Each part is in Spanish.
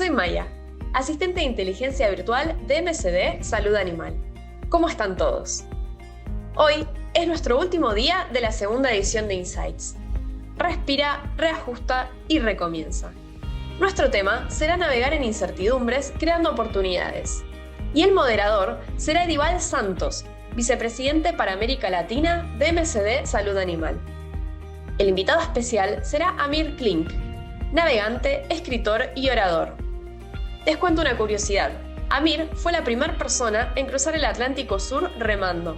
soy Maya, asistente de inteligencia virtual de MSD Salud Animal. ¿Cómo están todos? Hoy es nuestro último día de la segunda edición de Insights. Respira, reajusta y recomienza. Nuestro tema será navegar en incertidumbres creando oportunidades. Y el moderador será Edival Santos, vicepresidente para América Latina de MSD Salud Animal. El invitado especial será Amir Klink, navegante, escritor y orador. Les cuento una curiosidad. Amir fue la primera persona en cruzar el Atlántico Sur remando,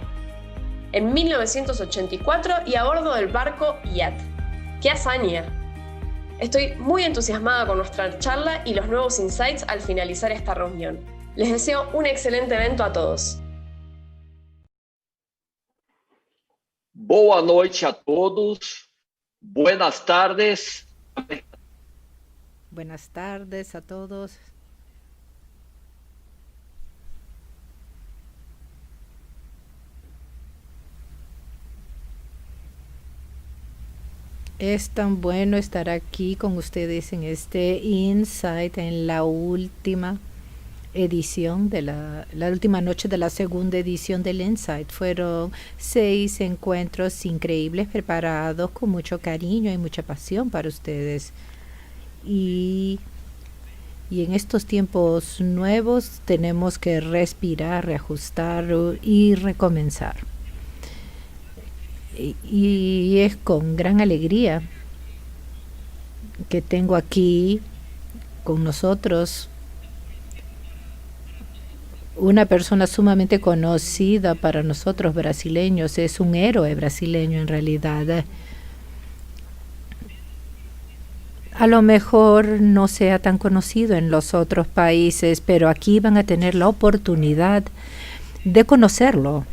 en 1984 y a bordo del barco Yacht. ¡Qué hazaña! Estoy muy entusiasmada con nuestra charla y los nuevos insights al finalizar esta reunión. Les deseo un excelente evento a todos. Boa noite a todos. Buenas tardes. Buenas tardes a todos. Es tan bueno estar aquí con ustedes en este Insight, en la última edición de la última noche de la segunda edición del Insight. Fueron 6 encuentros increíbles preparados con mucho cariño y mucha pasión para ustedes. Y en estos tiempos nuevos tenemos que respirar, reajustar y recomenzar. Y es con gran alegría que tengo aquí con nosotros una persona sumamente conocida para nosotros brasileños. Es un héroe brasileño en realidad. A lo mejor no sea tan conocido en los otros países, pero aquí van a tener la oportunidad de conocerlo.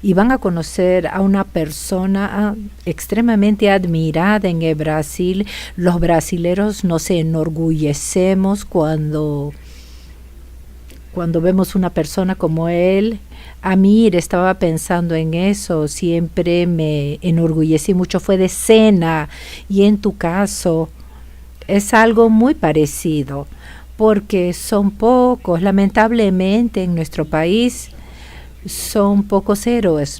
Y van a conocer a una persona extremadamente admirada en el Brasil. Los brasileros nos enorgullecemos cuando vemos una persona como él. Amir, estaba pensando en eso, siempre me enorgullecí mucho, fue de Senna, y en tu caso es algo muy parecido, porque son pocos, lamentablemente en nuestro país, son pocos héroes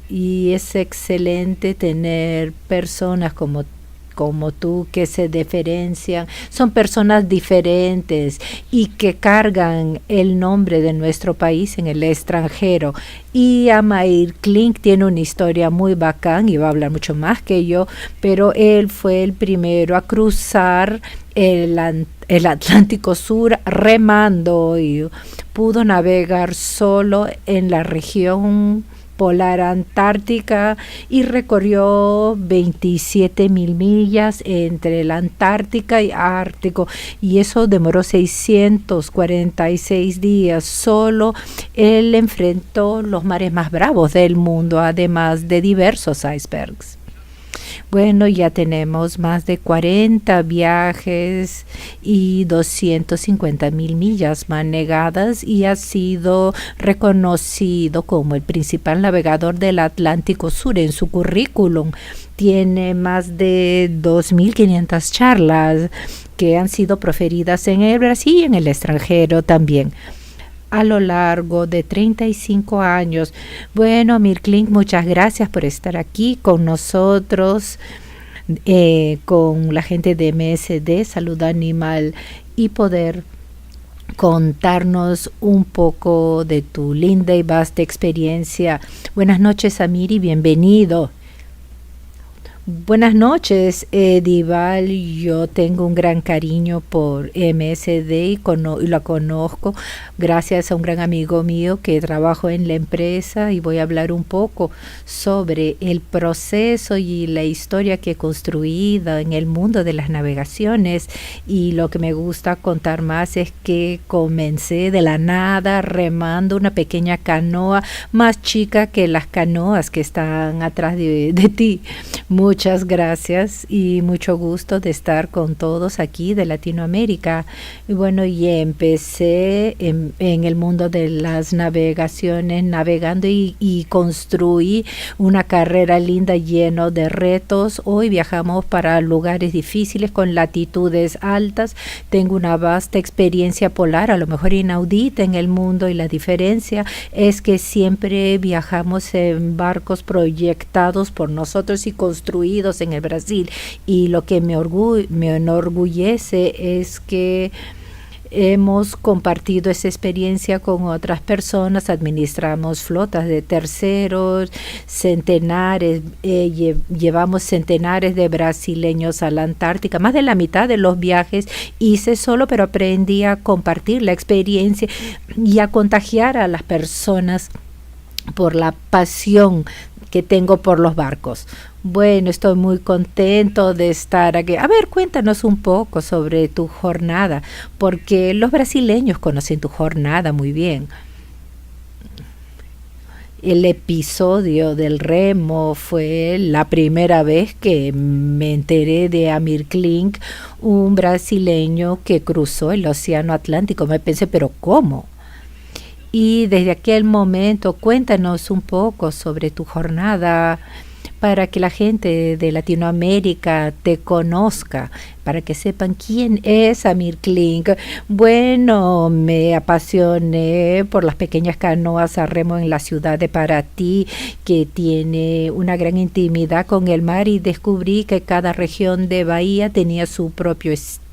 y es excelente tener personas como tú que se diferencian, son personas diferentes y que cargan el nombre de nuestro país en el extranjero. Y Amir Klink tiene una historia muy bacán y va a hablar mucho más que yo, pero él fue el primero a cruzar el Atlántico Sur remando y pudo navegar solo en la región polar antártica y recorrió 27,000 millas entre la Antártica y Ártico, y eso demoró 646 días. Solo él enfrentó los mares más bravos del mundo, además de diversos icebergs. Bueno, ya tenemos más de 40 viajes y 250,000 millas manejadas y ha sido reconocido como el principal navegador del Atlántico Sur. En su currículum tiene más de 2,500 charlas que han sido proferidas en el Brasil y en el extranjero también, a lo largo de 35 años. Bueno, Amir Klink, muchas gracias por estar aquí con nosotros, con la gente de MSD Salud Animal, y poder contarnos un poco de tu linda y vasta experiencia. Buenas noches, Amir, y bienvenido. Buenas noches, Edival. Yo tengo un gran cariño por MSD y la conozco gracias a un gran amigo mío que trabajo en la empresa, y voy a hablar un poco sobre el proceso y la historia que he construido en el mundo de las navegaciones. Y lo que me gusta contar más es que comencé de la nada remando una pequeña canoa más chica que las canoas que están atrás de ti. Muchas Muchas gracias y mucho gusto de estar con todos aquí de Latinoamérica. Y bueno, y empecé en el mundo de las navegaciones, navegando y construí una carrera linda lleno de retos. Hoy viajamos para lugares difíciles con latitudes altas. Tengo una vasta experiencia polar, a lo mejor inaudita en el mundo, y la diferencia es que siempre viajamos en barcos proyectados por nosotros y construidos en el Brasil, y lo que me enorgullece es que hemos compartido esa experiencia con otras personas. Administramos flotas de terceros, centenares, llevamos centenares de brasileños a la Antártica. Más de la mitad de los viajes hice solo, pero aprendí a compartir la experiencia y a contagiar a las personas por la pasión que tengo por los barcos. Bueno, estoy muy contento de estar aquí. A ver, cuéntanos un poco sobre tu jornada, porque los brasileños conocen tu jornada muy bien. El episodio del remo fue la primera vez que me enteré de Amir Klink, un brasileño que cruzó el Océano Atlántico. Me pensé, ¿pero cómo? Y desde aquel momento, cuéntanos un poco sobre tu jornada para que la gente de Latinoamérica te conozca, para que sepan quién es Amir Klink. Bueno, me apasioné por las pequeñas canoas a remo en la ciudad de Paraty, que tiene una gran intimidad con el mar, y descubrí que cada región de bahía tenía su propio estilo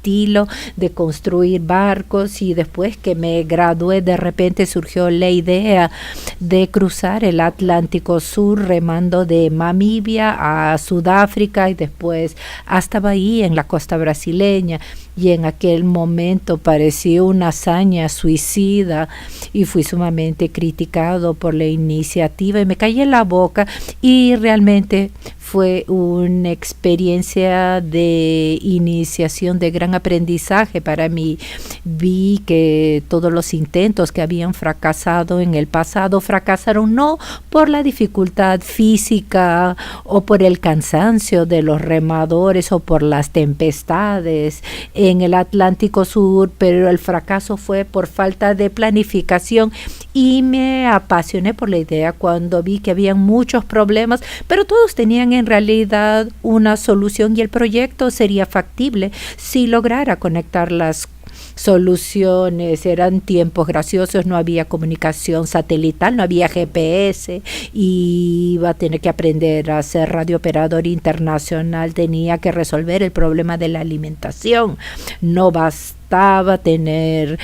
de construir barcos. Y después que me gradué, de repente surgió la idea de cruzar el Atlántico Sur remando de Namibia a Sudáfrica y después hasta Bahía en la costa brasileña. Y en aquel momento pareció una hazaña suicida y fui sumamente criticado por la iniciativa y me callé la boca, y realmente fue una experiencia de iniciación, de gran aprendizaje para mí. Vi que todos los intentos que habían fracasado en el pasado fracasaron no por la dificultad física o por el cansancio de los remadores o por las tempestades en el Atlántico Sur, pero el fracaso fue por falta de planificación, y me apasioné por la idea cuando vi que había muchos problemas, pero todos tenían en realidad una solución, y el proyecto sería factible si lograra conectar las soluciones. Eran tiempos graciosos, no había comunicación satelital, no había GPS, y iba a tener que aprender a ser radiooperador internacional. Tenía que resolver el problema de la alimentación. No bastaba tener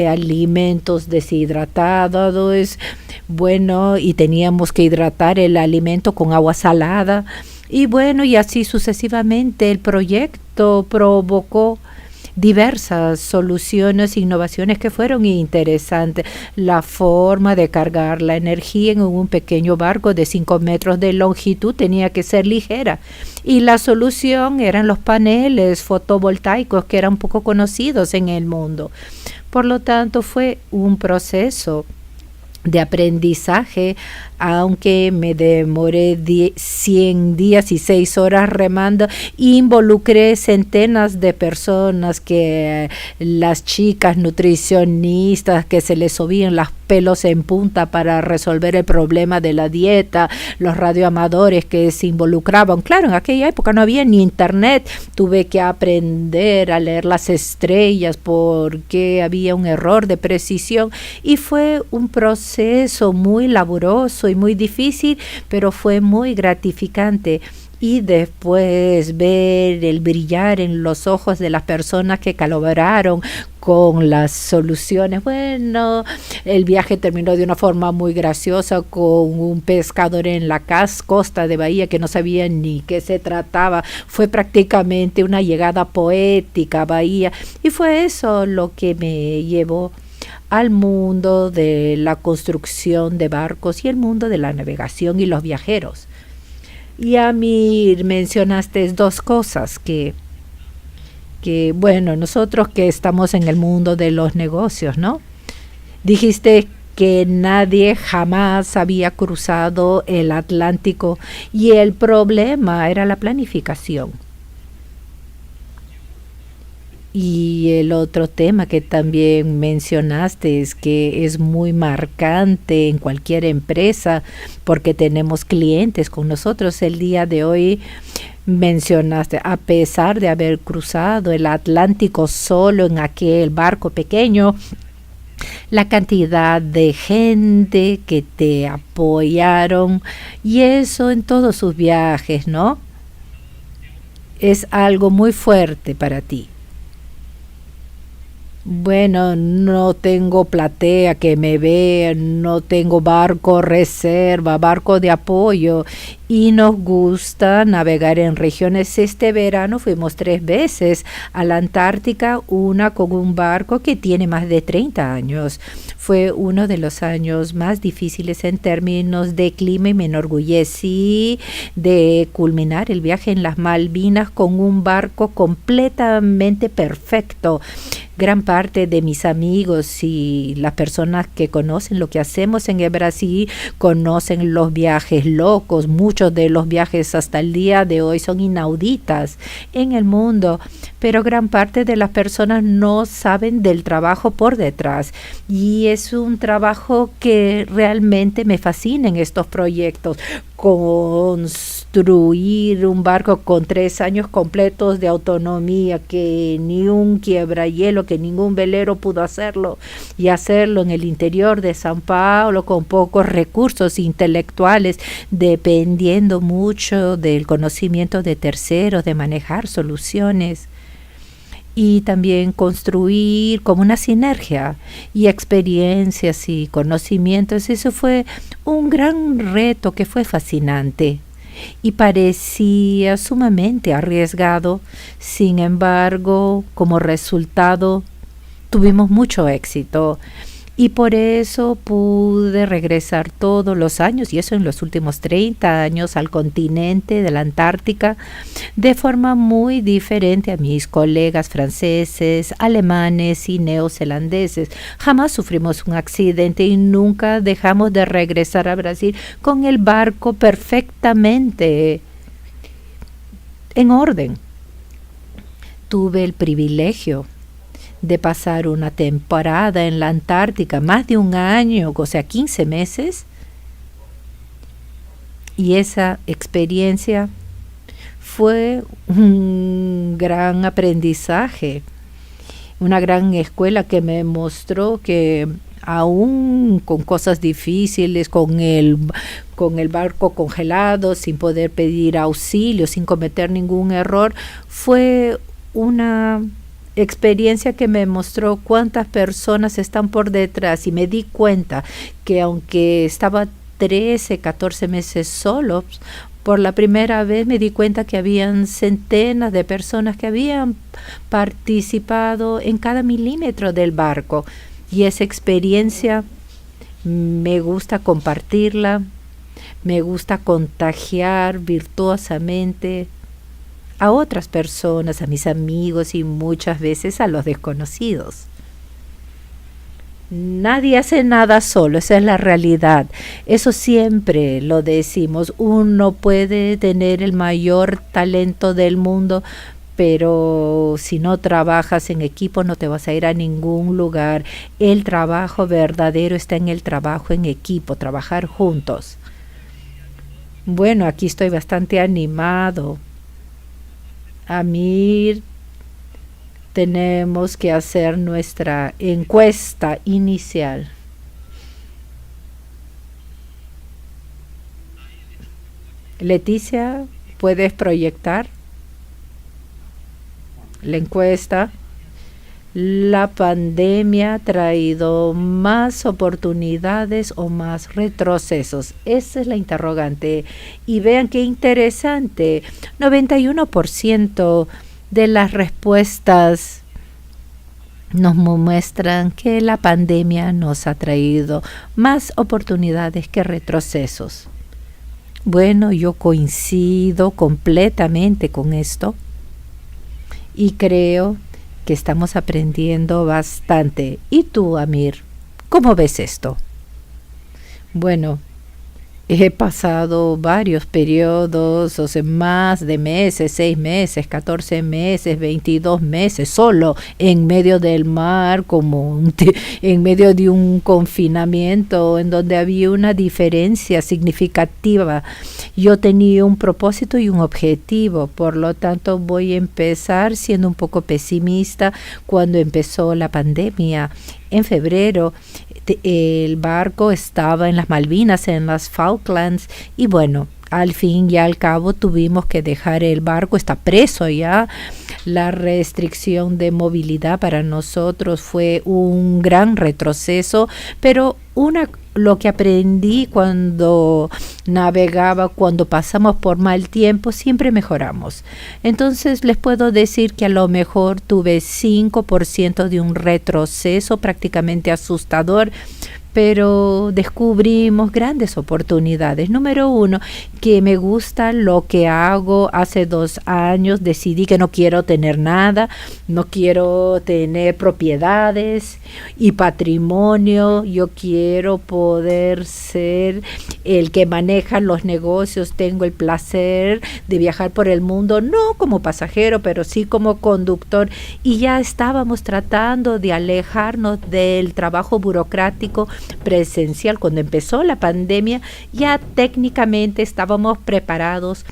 alimentos deshidratados, bueno, y teníamos que hidratar el alimento con agua salada, y bueno, y así sucesivamente. El proyecto provocó diversas soluciones, innovaciones que fueron interesantes. La forma de cargar la energía en un pequeño barco de 5 metros de longitud tenía que ser ligera, y la solución eran los paneles fotovoltaicos, que eran poco conocidos en el mundo. Por lo tanto, fue un proceso de aprendizaje, aunque me demoré 100 días y 6 horas remando. Involucré centenas de personas, que las chicas nutricionistas que se les subían los pelos en punta para resolver el problema de la dieta, los radioamadores que se involucraban. Claro, en aquella época no había ni internet, tuve que aprender a leer las estrellas porque había un error de precisión, y fue un proceso muy laborioso y muy difícil, pero fue muy gratificante. Y después ver el brillar en los ojos de las personas que colaboraron con las soluciones. Bueno, el viaje terminó de una forma muy graciosa, con un pescador en la costa de Bahía que no sabía ni qué se trataba. Fue prácticamente una llegada poética a Bahía, y fue eso lo que me llevó al mundo de la construcción de barcos y el mundo de la navegación y los viajeros. Y a mí mencionaste dos cosas que bueno, nosotros que estamos en el mundo de los negocios, ¿no? Dijiste que nadie jamás había cruzado el Atlántico y el problema era la planificación. Y el otro tema que también mencionaste es que es muy marcante en cualquier empresa porque tenemos clientes con nosotros. El día de hoy mencionaste, a pesar de haber cruzado el Atlántico solo en aquel barco pequeño, la cantidad de gente que te apoyaron y eso en todos sus viajes, ¿no? Es algo muy fuerte para ti. Bueno, no tengo platea que me vea, no tengo barco reserva, barco de apoyo y nos gusta navegar en regiones. Este verano fuimos 3 veces a la Antártica, una con un barco que tiene más de 30 años. Fue uno de los años más difíciles en términos de clima y me enorgullecí de culminar el viaje en las Malvinas con un barco completamente perfecto. Gran parte de mis amigos y las personas que conocen lo que hacemos en el Brasil conocen los viajes locos. Muchos de los viajes hasta el día de hoy son inauditas en el mundo, pero gran parte de las personas no saben del trabajo por detrás y es un trabajo que realmente me fascina en estos proyectos. Construir un barco con 3 años completos de autonomía, que ni un quiebrahielo, que ningún velero pudo hacerlo, y hacerlo en el interior de São Paulo con pocos recursos intelectuales, dependiendo mucho del conocimiento de terceros, de manejar soluciones. Y también construir como una sinergia y experiencias y conocimientos. Eso fue un gran reto que fue fascinante y parecía sumamente arriesgado. Sin embargo, como resultado, tuvimos mucho éxito. Y por eso pude regresar todos los años, y eso en los últimos 30 años, al continente de la Antártica, de forma muy diferente a mis colegas franceses, alemanes y neozelandeses. Jamás sufrimos un accidente y nunca dejamos de regresar a Brasil con el barco perfectamente en orden. Tuve el privilegio de pasar una temporada en la Antártica, más de un año, o sea, 15 meses. Y esa experiencia fue un gran aprendizaje, una gran escuela que me mostró que aún con cosas difíciles, con el barco congelado, sin poder pedir auxilio, sin cometer ningún error, fue una experiencia que me mostró cuántas personas están por detrás y me di cuenta que aunque estaba 13, 14 meses solos, por la primera vez me di cuenta que habían centenas de personas que habían participado en cada milímetro del barco y esa experiencia me gusta compartirla, me gusta contagiar virtuosamente a otras personas, a mis amigos y muchas veces a los desconocidos. Nadie hace nada solo, esa es la realidad. Eso siempre lo decimos. Uno puede tener el mayor talento del mundo, pero si no trabajas en equipo no te vas a ir a ningún lugar. El trabajo verdadero está en el trabajo en equipo, trabajar juntos. Bueno, aquí estoy bastante animado. Amir, tenemos que hacer nuestra encuesta inicial. Leticia, ¿puedes proyectar la encuesta? ¿La pandemia ha traído más oportunidades o más retrocesos? Esa es la interrogante. Y vean qué interesante. 91% de las respuestas nos muestran que la pandemia nos ha traído más oportunidades que retrocesos. Bueno, yo coincido completamente con esto y creo que estamos aprendiendo bastante. ¿Y tú, Amir, cómo ves esto? Bueno, he pasado varios periodos, o sea, más de meses, 6 meses, 14 meses, 22 meses, solo en medio del mar, en medio de un confinamiento en donde había una diferencia significativa. Yo tenía un propósito y un objetivo, por lo tanto voy a empezar siendo un poco pesimista cuando empezó la pandemia. En febrero el barco estaba en las Malvinas, en las Falklands, y bueno, al fin y al cabo tuvimos que dejar el barco, está preso ya. La restricción de movilidad para nosotros fue un gran retroceso, pero lo que aprendí cuando navegaba, cuando pasamos por mal tiempo, siempre mejoramos. Entonces les puedo decir que a lo mejor tuve 5% de un retroceso prácticamente asustador, pero descubrimos grandes oportunidades. Número 1, que me gusta lo que hago. Hace 2 años decidí que no quiero tener nada, no quiero tener propiedades y patrimonio. Yo quiero poder ser el que maneja los negocios. Tengo el placer de viajar por el mundo, no como pasajero, pero sí como conductor. Y ya estábamos tratando de alejarnos del trabajo burocrático presencial. Cuando empezó la pandemia, ya técnicamente estábamos preparados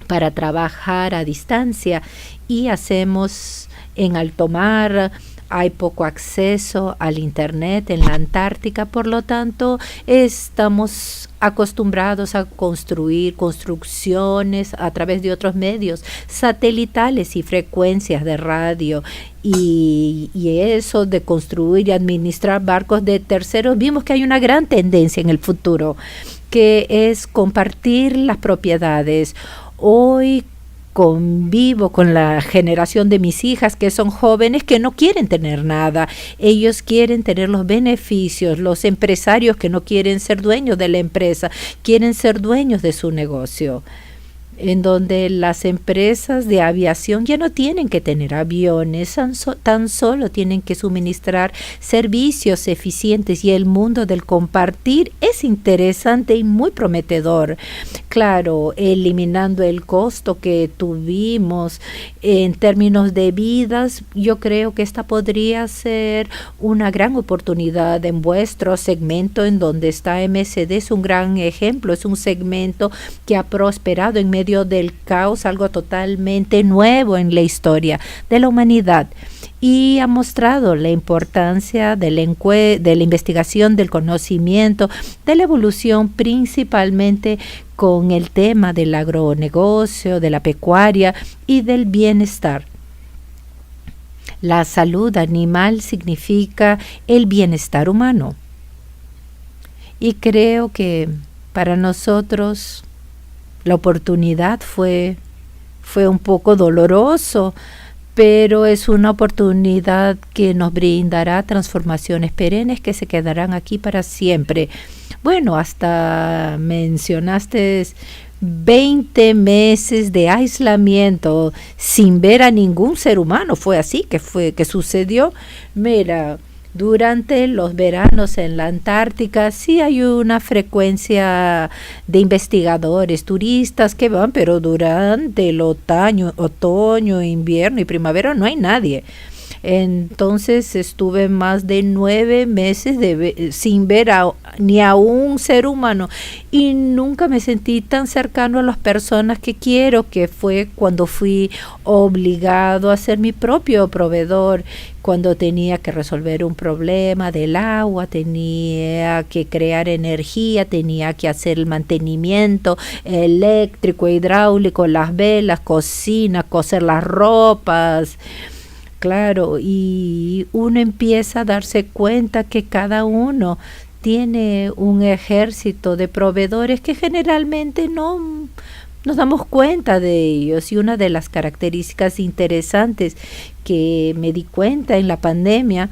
para trabajar a distancia, y hacemos en alto mar. Hay poco acceso al internet en la Antártica, por lo tanto estamos acostumbrados a construir construcciones a través de otros medios satelitales y frecuencias de radio, y eso de construir y administrar barcos de terceros. Vimos que hay una gran tendencia en el futuro, que es compartir las propiedades. Hoy convivo con la generación de mis hijas, que son jóvenes que no quieren tener nada. Ellos quieren tener los beneficios. Los empresarios que no quieren ser dueños de la empresa, quieren ser dueños de su negocio, en donde las empresas de aviación ya no tienen que tener aviones, tan solo tienen que suministrar servicios eficientes, y el mundo del compartir es interesante y muy prometedor. Claro, eliminando el costo que tuvimos en términos de vidas, yo creo que esta podría ser una gran oportunidad en vuestro segmento, en donde está MSD. Es un gran ejemplo, es un segmento que ha prosperado en medio del caos, algo totalmente nuevo en la historia de la humanidad, y ha mostrado la importancia de la investigación, del conocimiento, de la evolución, principalmente con el tema del agronegocio, de la pecuaria y del bienestar. La salud animal significa el bienestar humano, y creo que para nosotros la oportunidad fue un poco doloroso, pero es una oportunidad que nos brindará transformaciones perennes que se quedarán aquí para siempre. Bueno, hasta mencionaste 20 meses de aislamiento sin ver a ningún ser humano. Fue así que sucedió. Mira, durante los veranos en la Antártica sí hay una frecuencia de investigadores, turistas que van, pero durante el otoño, invierno y primavera no hay nadie. Entonces estuve más de 9 meses sin ver ni a un ser humano, y nunca me sentí tan cercano a las personas que quiero, que fue cuando fui obligado a ser mi propio proveedor, cuando tenía que resolver un problema del agua, tenía que crear energía, tenía que hacer el mantenimiento eléctrico, hidráulico, las velas, cocina, coser las ropas. Claro, y uno empieza a darse cuenta que cada uno tiene un ejército de proveedores que generalmente no nos damos cuenta de ellos. Y una de las características interesantes que me di cuenta en la pandemia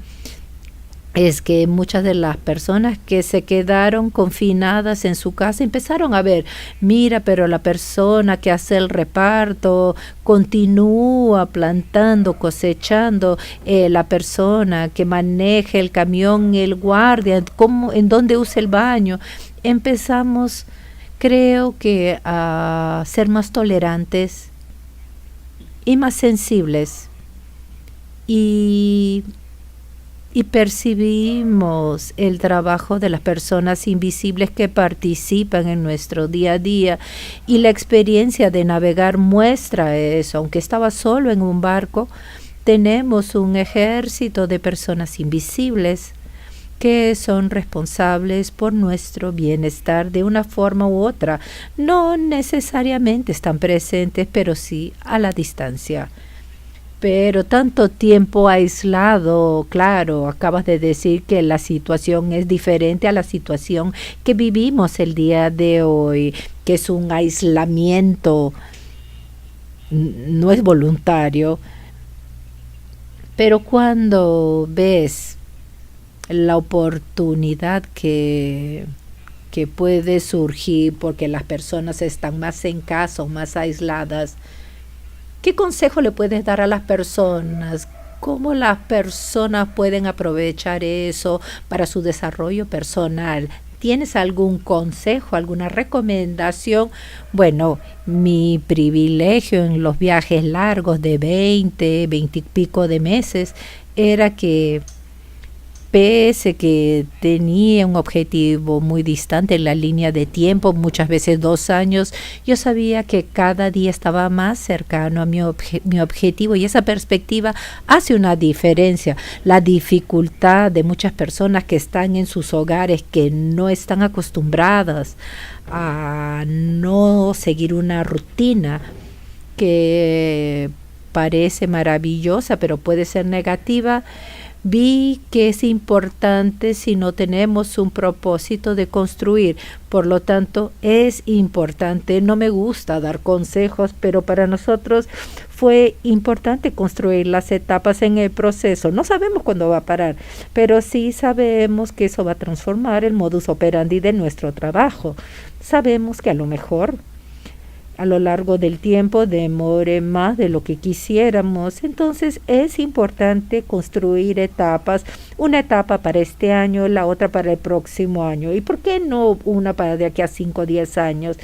es que muchas de las personas que se quedaron confinadas en su casa empezaron a ver, mira, pero la persona que hace el reparto continúa plantando, cosechando, la persona que maneja el camión, el guardia, en dónde usa el baño. empezamos, creo que, a ser más tolerantes y más sensibles y percibimos el trabajo de las personas invisibles que participan en nuestro día a día, y la experiencia de navegar muestra eso. Aunque estaba solo en un barco, tenemos un ejército de personas invisibles que son responsables por nuestro bienestar de una forma u otra. No necesariamente están presentes, pero sí a la distancia. Pero tanto tiempo aislado, claro, acabas de decir que la situación es diferente a la situación que vivimos el día de hoy, que es un aislamiento, no es voluntario. Pero cuando ves la oportunidad que puede surgir porque las personas están más en casa o más aisladas, ¿qué consejo le puedes dar a las personas? ¿Cómo las personas pueden aprovechar eso para su desarrollo personal? ¿Tienes algún consejo, alguna recomendación? Bueno, mi privilegio en los viajes largos de 20 y pico de meses era que, pese que tenía un objetivo muy distante en la línea de tiempo, muchas veces 2 años, yo sabía que cada día estaba más cercano a mi objetivo, y esa perspectiva hace una diferencia. La dificultad de muchas personas que están en sus hogares, que no están acostumbradas a no seguir una rutina que parece maravillosa, pero puede ser negativa. Vi que es importante si no tenemos un propósito de construir. Por lo tanto, es importante. No me gusta dar consejos, pero para nosotros fue importante construir las etapas en el proceso. No sabemos cuándo va a parar, pero sí sabemos que eso va a transformar el modus operandi de nuestro trabajo. Sabemos que a lo mejor a lo largo del tiempo demore más de lo que quisiéramos. Entonces es importante construir etapas, una etapa para este año, la otra para el próximo año, y por qué no una para de aquí a 5 o 10 años,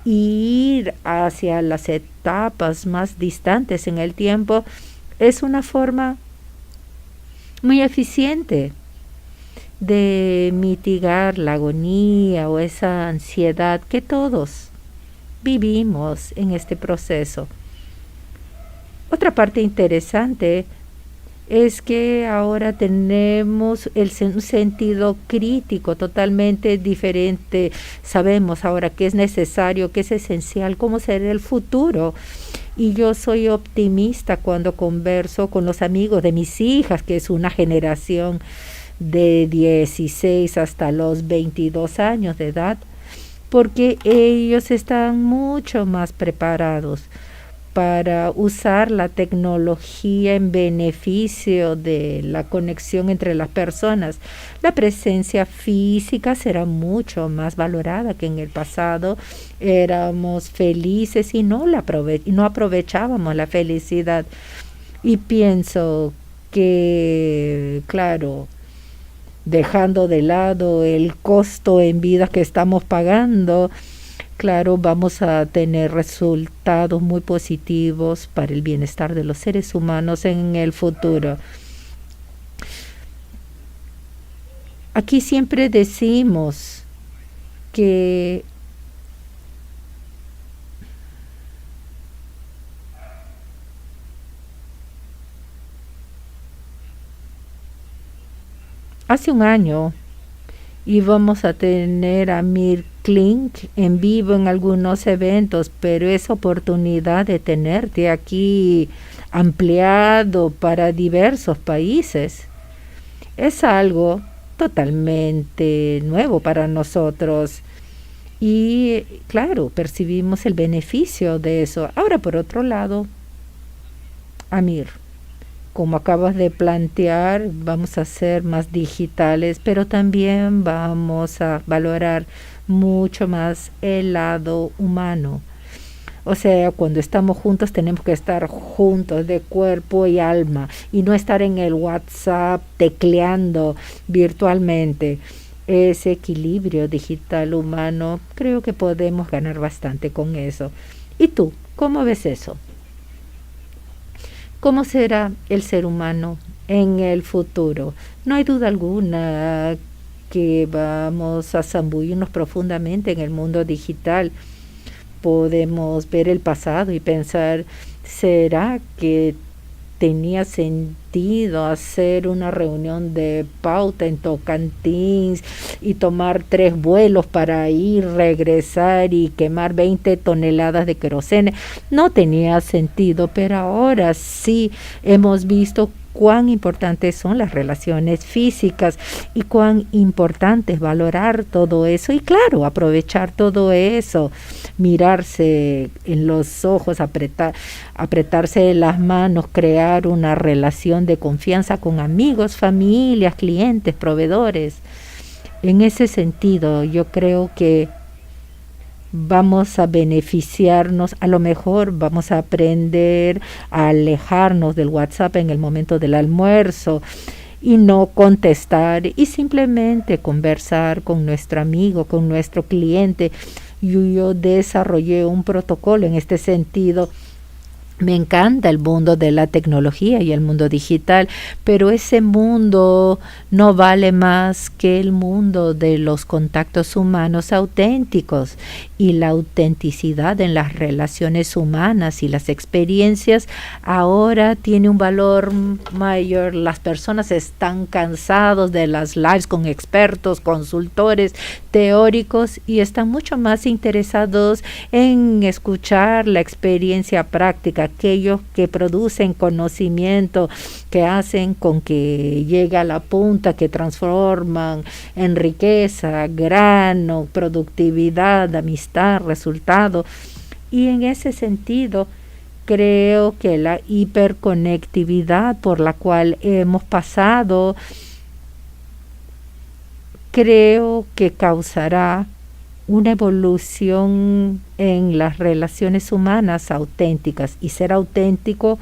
y ir hacia las etapas más distantes en el tiempo. Es una forma muy eficiente de mitigar la agonía o esa ansiedad que todos vivimos en este proceso. Otra parte interesante es que ahora tenemos un sentido crítico totalmente diferente. Sabemos ahora qué es necesario, qué es esencial, cómo será el futuro. Y yo soy optimista cuando converso con los amigos de mis hijas, que es una generación de 16 hasta los 22 años de edad, porque ellos están mucho más preparados para usar la tecnología en beneficio de la conexión entre las personas. La presencia física será mucho más valorada que en el pasado. Éramos felices y no aprovechábamos la felicidad. Y pienso que, claro, dejando de lado el costo en vida que estamos pagando, claro, vamos a tener resultados muy positivos para el bienestar de los seres humanos en el futuro. Aquí siempre decimos que hace un año íbamos a tener a Amir Klink en vivo en algunos eventos, pero esa oportunidad de tenerte aquí ampliado para diversos países es algo totalmente nuevo para nosotros. Y claro, percibimos el beneficio de eso. Ahora, por otro lado, Amir, como acabas de plantear, vamos a ser más digitales, pero también vamos a valorar mucho más el lado humano. O sea, cuando estamos juntos tenemos que estar juntos de cuerpo y alma, y no estar en el WhatsApp tecleando virtualmente. ese equilibrio digital humano, creo que podemos ganar bastante con eso. ¿Y tú, cómo ves eso? ¿Cómo será el ser humano en el futuro? No hay duda alguna que vamos a zambullirnos profundamente en el mundo digital. Podemos ver el pasado y pensar, ¿será que tenía sentido hacer una reunión de pauta en Tocantins y tomar 3 vuelos para ir, regresar y quemar 20 toneladas de querosene? No tenía sentido, pero ahora sí hemos visto cuán importantes son las relaciones físicas y cuán importante es valorar todo eso y claro, aprovechar todo eso, mirarse en los ojos, apretarse las manos, crear una relación de confianza con amigos, familias, clientes, proveedores. En ese sentido, yo creo que vamos a beneficiarnos, a lo mejor vamos a aprender a alejarnos del WhatsApp en el momento del almuerzo y no contestar y simplemente conversar con nuestro amigo, con nuestro cliente. Yo desarrollé un protocolo en este sentido. Me encanta el mundo de la tecnología y el mundo digital, pero ese mundo no vale más que el mundo de los contactos humanos auténticos y la autenticidad en las relaciones humanas y las experiencias ahora tiene un valor mayor. Las personas están cansados de las lives con expertos, consultores, teóricos y están mucho más interesados en escuchar la experiencia práctica, aquellos que producen conocimiento, que hacen con que llegue a la punta, que transforman en riqueza, grano, productividad, amistad, resultado. Y en ese sentido, creo que la hiperconectividad por la cual hemos pasado, creo que causará una evolución en las relaciones humanas auténticas, y ser auténtico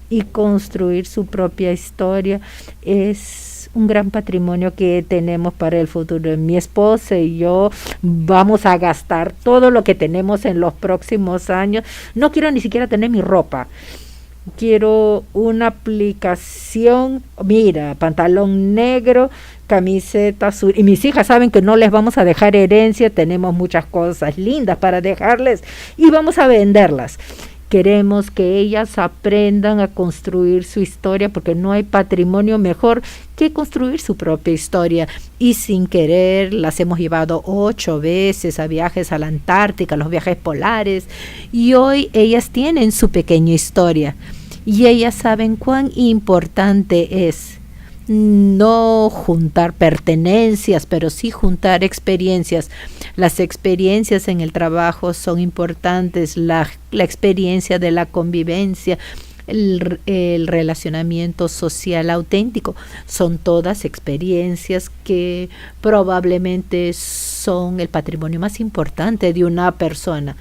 y construir su propia historia es un gran patrimonio que tenemos para el futuro. Mi esposa y yo vamos a gastar todo lo que tenemos en los próximos años. No quiero ni siquiera tener mi ropa. Quiero una aplicación, mira, pantalón negro, camiseta azul, y mis hijas saben que no les vamos a dejar herencia, tenemos muchas cosas lindas para dejarles y vamos a venderlas. Queremos que ellas aprendan a construir su historia, porque no hay patrimonio mejor que construir su propia historia. Y sin querer las hemos llevado 8 veces a viajes a la Antártica, los viajes polares, y hoy ellas tienen su pequeña historia y ellas saben cuán importante es no juntar pertenencias, pero sí juntar experiencias. Las experiencias en el trabajo son importantes, la experiencia de la convivencia, el relacionamiento social auténtico, son todas experiencias que probablemente son el patrimonio más importante de una persona.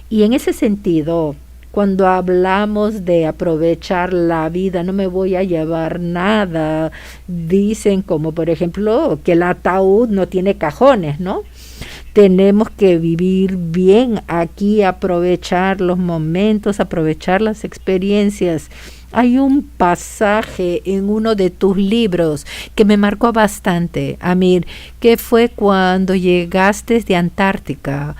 Y en ese sentido, cuando hablamos de aprovechar la vida, no me voy a llevar nada. Dicen como por ejemplo que el ataúd no tiene cajones, ¿no? Tenemos que vivir bien aquí, aprovechar los momentos, aprovechar las experiencias. Hay un pasaje en uno de tus libros que me marcó bastante, Amir, que fue cuando llegaste de Antártica.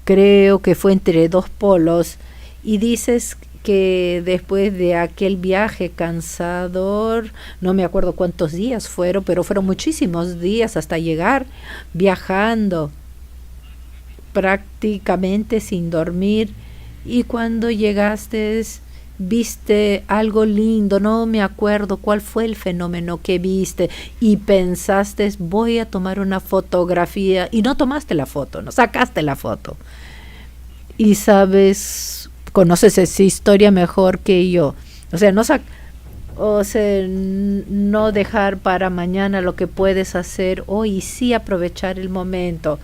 Creo que fue entre 2 polos, y dices que después de aquel viaje cansador, no me acuerdo cuántos días fueron, pero fueron muchísimos días hasta llegar, viajando prácticamente sin dormir, y cuando llegaste viste algo lindo, no me acuerdo cuál fue el fenómeno que viste, y pensaste, voy a tomar una fotografía, y no tomaste la foto, no sacaste la foto. Y sabes, conoces esa historia mejor que yo. O sea, no dejar para mañana lo que puedes hacer hoy, y sí aprovechar el momento.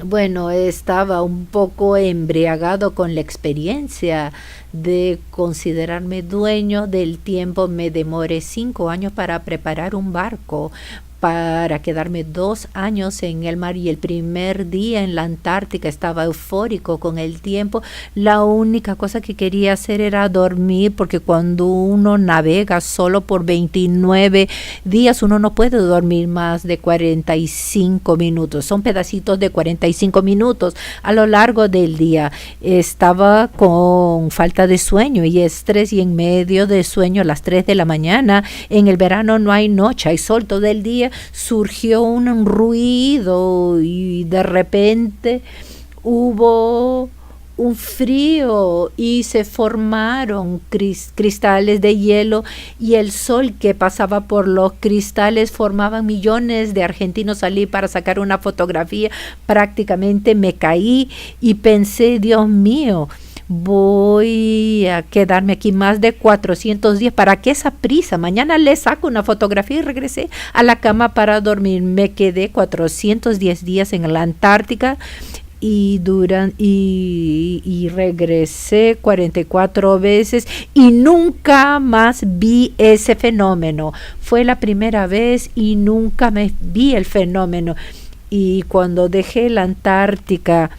Bueno, estaba un poco embriagado con la experiencia de considerarme dueño del tiempo. Me demoré 5 años para preparar un barco, para quedarme 2 años en el mar, y el primer día en la Antártica estaba eufórico con el tiempo. La única cosa que quería hacer era dormir, porque cuando uno navega solo por 29 días, uno no puede dormir más de 45 minutos. Son pedacitos de 45 minutos a lo largo del día. Estaba con falta de sueño y estrés, y en medio de sueño a las 3 de la mañana, en el verano no hay noche, hay sol todo el día, surgió un ruido y de repente hubo un frío y se formaron cristales de hielo, y el sol que pasaba por los cristales formaban millones de argentinos. Salí para sacar una fotografía, prácticamente me caí y pensé, Dios mío, voy a quedarme aquí más de 400 días. ¿Para qué esa prisa? Mañana le saco una fotografía. Y regresé a la cama para dormir. Me quedé 410 días en la Antártica y regresé 44 veces y nunca más vi ese fenómeno. Fue la primera vez y nunca me vi el fenómeno. Y cuando dejé la Antártica,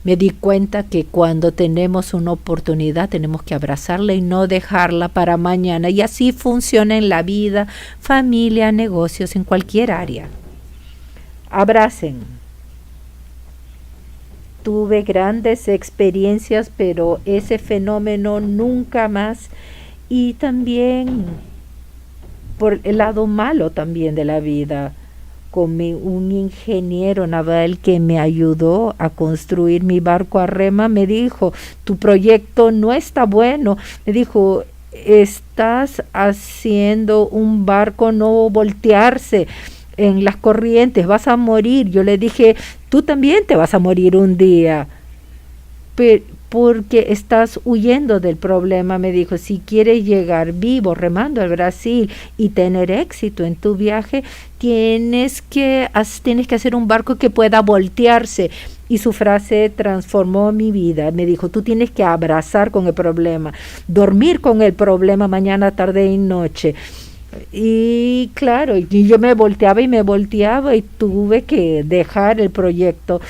me di cuenta que cuando tenemos una oportunidad tenemos que abrazarla y no dejarla para mañana. Y así funciona en la vida, familia, negocios, en cualquier área. Abracen. Tuve grandes experiencias, pero ese fenómeno nunca más. Y también por el lado malo también de la vida, con un ingeniero naval que me ayudó a construir mi barco a rema, me dijo, tu proyecto no está bueno. Me dijo, estás haciendo un barco no voltearse en las corrientes, vas a morir. Yo le dije, tú también te vas a morir un día, porque estás huyendo del problema. Me dijo, si quieres llegar vivo remando al Brasil y tener éxito en tu viaje, tienes que hacer un barco que pueda voltearse. Y su frase transformó mi vida. Me dijo, tú tienes que abrazar con el problema, dormir con el problema mañana, tarde y noche. Y claro, y yo me volteaba y tuve que dejar el proyecto.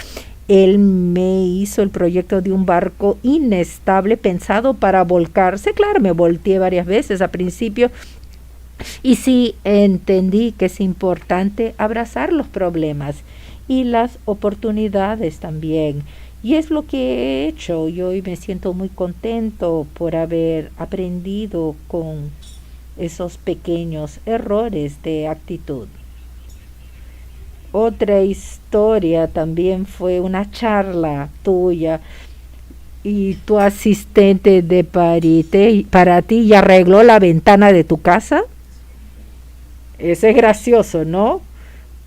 Él me hizo el proyecto de un barco inestable pensado para volcarse. Claro, me volteé varias veces al principio, y sí entendí que es importante abrazar los problemas y las oportunidades también. Y es lo que he hecho, y hoy me siento muy contento por haber aprendido con esos pequeños errores de actitud. Otra historia también fue una charla tuya y tu asistente de para ti ya arregló la ventana de tu casa. Eso es gracioso, ¿no?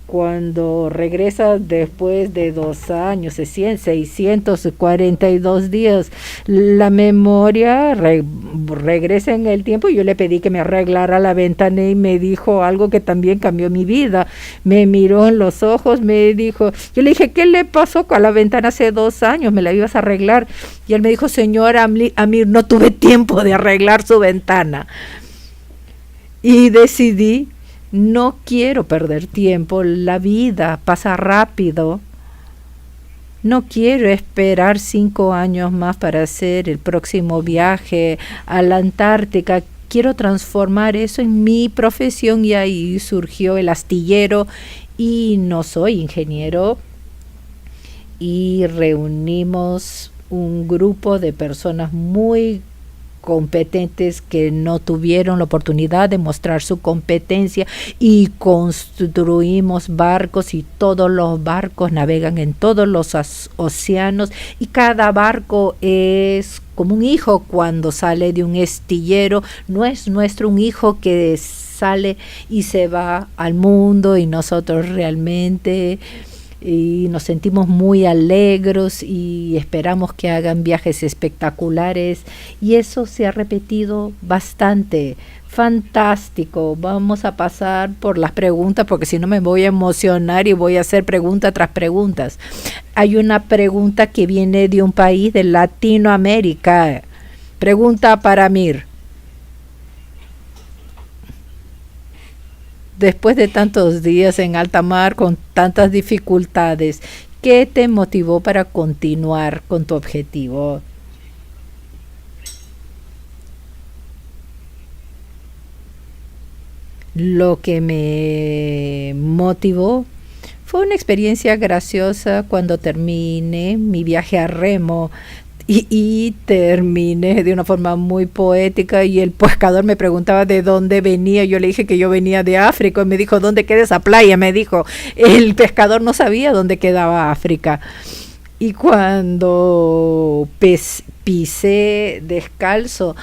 Cuando regresas después de 2 años, 642 días, la memoria regresa en el tiempo. Yo le pedí que me arreglara la ventana y me dijo algo que también cambió mi vida. Me miró en los ojos, me dijo, yo le dije, ¿qué le pasó con la ventana hace 2 años? Me la ibas a arreglar. Y él me dijo, señora Amir, no tuve tiempo de arreglar su ventana. Y decidí, no quiero perder tiempo, la vida pasa rápido. No quiero esperar 5 años más para hacer el próximo viaje a la Antártica. Quiero transformar eso en mi profesión, y ahí surgió el astillero. Y no soy ingeniero, y reunimos un grupo de personas muy competentes que no tuvieron la oportunidad de mostrar su competencia, y construimos barcos, y todos los barcos navegan en todos los océanos, y cada barco es como un hijo cuando sale de un astillero. No es nuestro un hijo que sale y se va al mundo, y nosotros realmente y nos sentimos muy alegres y esperamos que hagan viajes espectaculares, y eso se ha repetido bastante. Fantástico. Vamos a pasar por las preguntas porque si no me voy a emocionar y voy a hacer pregunta tras preguntas. Hay una pregunta que viene de un país de Latinoamérica. Pregunta para Mir. Después de tantos días en alta mar con tantas dificultades, ¿qué te motivó para continuar con tu objetivo? Lo que me motivó fue una experiencia graciosa cuando terminé mi viaje a remo y terminé de una forma muy poética, y el pescador me preguntaba de dónde venía. Yo le dije que yo venía de África y me dijo, ¿dónde queda esa playa? Me dijo, el pescador no sabía dónde quedaba África. Y cuando pisé descalzo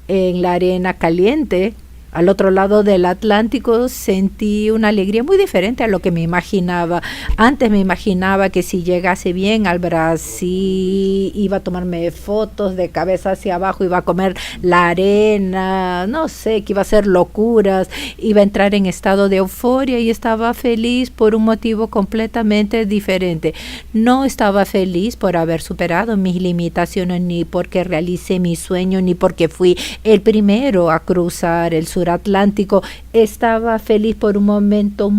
en la arena caliente, al otro lado del Atlántico, sentí una alegría muy diferente a lo que me imaginaba. Antes me imaginaba que si llegase bien al Brasil, iba a tomarme fotos de cabeza hacia abajo, iba a comer la arena, no sé, que iba a hacer locuras, iba a entrar en estado de euforia, y estaba feliz por un motivo completamente diferente. No estaba feliz por haber superado mis limitaciones, ni porque realicé mi sueño, ni porque fui el primero a cruzar el sur Atlántico. Estaba feliz por un momento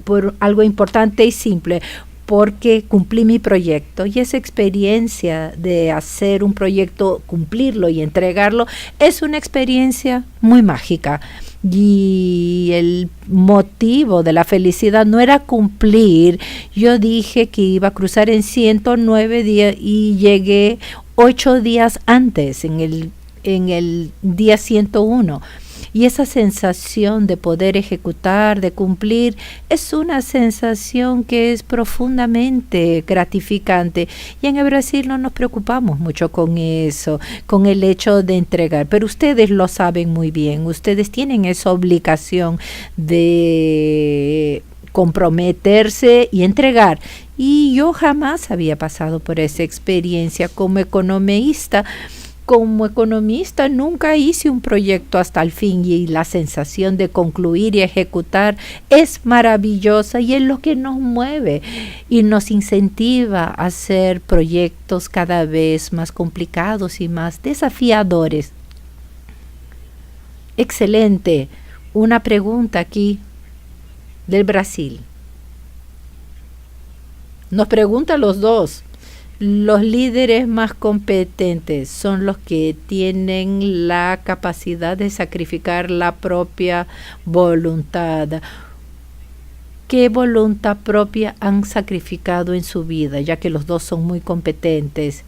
por algo importante y simple, porque cumplí mi proyecto, y esa experiencia de hacer un proyecto, cumplirlo y entregarlo, es una experiencia muy mágica. Y el motivo de la felicidad no era cumplir. Yo dije que iba a cruzar en 109 días y llegué 8 días antes, en el día 101. Y esa sensación de poder ejecutar, de cumplir, es una sensación que es profundamente gratificante. Y en el Brasil no nos preocupamos mucho con eso, con el hecho de entregar. Pero ustedes lo saben muy bien. Ustedes tienen esa obligación de comprometerse y entregar. Y yo jamás había pasado por esa experiencia como economista. Como economista nunca hice un proyecto hasta el fin, y la sensación de concluir y ejecutar es maravillosa, y es lo que nos mueve y nos incentiva a hacer proyectos cada vez más complicados y más desafiadores. Excelente. Una pregunta aquí del Brasil. Nos preguntan los dos. Los líderes más competentes son los que tienen la capacidad de sacrificar la propia voluntad. ¿Qué voluntad propia han sacrificado en su vida, ya que los dos son muy competentes?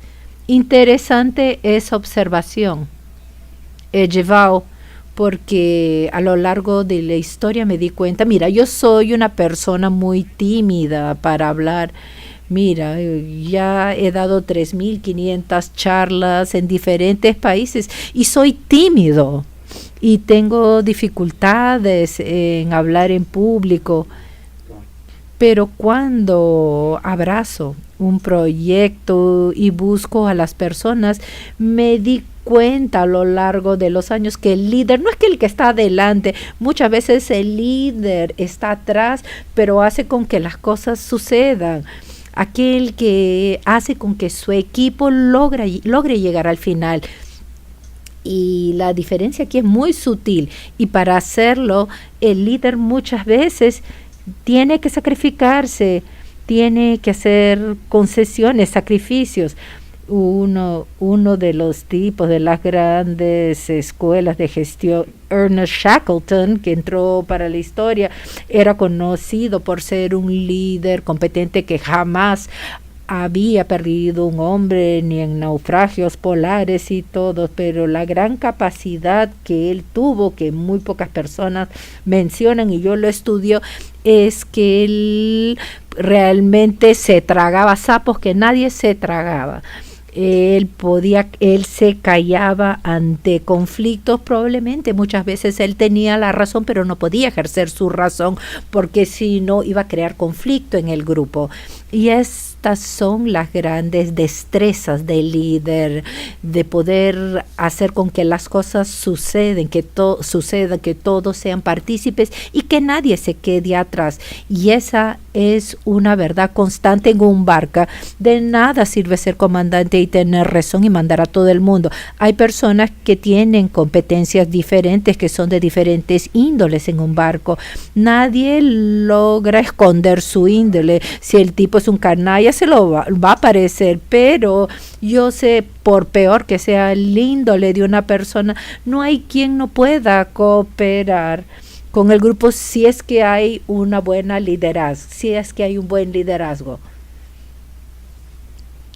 Interesante esa observación, Ejeval, porque a lo largo de la historia me di cuenta, mira, yo soy una persona muy tímida para hablar. Mira, ya he dado 3.500 charlas en diferentes países y soy tímido y tengo dificultades en hablar en público. Pero cuando abrazo un proyecto y busco a las personas, me di cuenta a lo largo de los años que el líder no es que el que está adelante, muchas veces el líder está atrás, pero hace con que las cosas sucedan. Aquel que hace con que su equipo logre llegar al final. Y la diferencia aquí es muy sutil, y para hacerlo el líder muchas veces tiene que sacrificarse, tiene que hacer concesiones, sacrificios. Uno de los tipos de las grandes escuelas de gestión, Ernest Shackleton, que entró para la historia, era conocido por ser un líder competente que jamás había perdido un hombre ni en naufragios polares y todo, pero la gran capacidad que él tuvo, que muy pocas personas mencionan, y yo lo estudio, es que él realmente se tragaba sapos que nadie se tragaba. Él se callaba ante conflictos, probablemente muchas veces él tenía la razón, pero no podía ejercer su razón porque si no iba a crear conflicto en el grupo. Y estas son las grandes destrezas del líder, de poder hacer con que las cosas sucedan, que todos sean partícipes y que nadie se quede atrás. Y esa es una verdad constante en un barco. De nada sirve ser comandante y tener razón y mandar a todo el mundo. Hay personas que tienen competencias diferentes, que son de diferentes índoles en un barco. Nadie logra esconder su índole. Si el tipo es un canalla, se lo va a parecer, pero yo sé, por peor que sea el índole de una persona, no hay quien no pueda cooperar con el grupo si es que hay una buena liderazgo, si es que hay un buen liderazgo.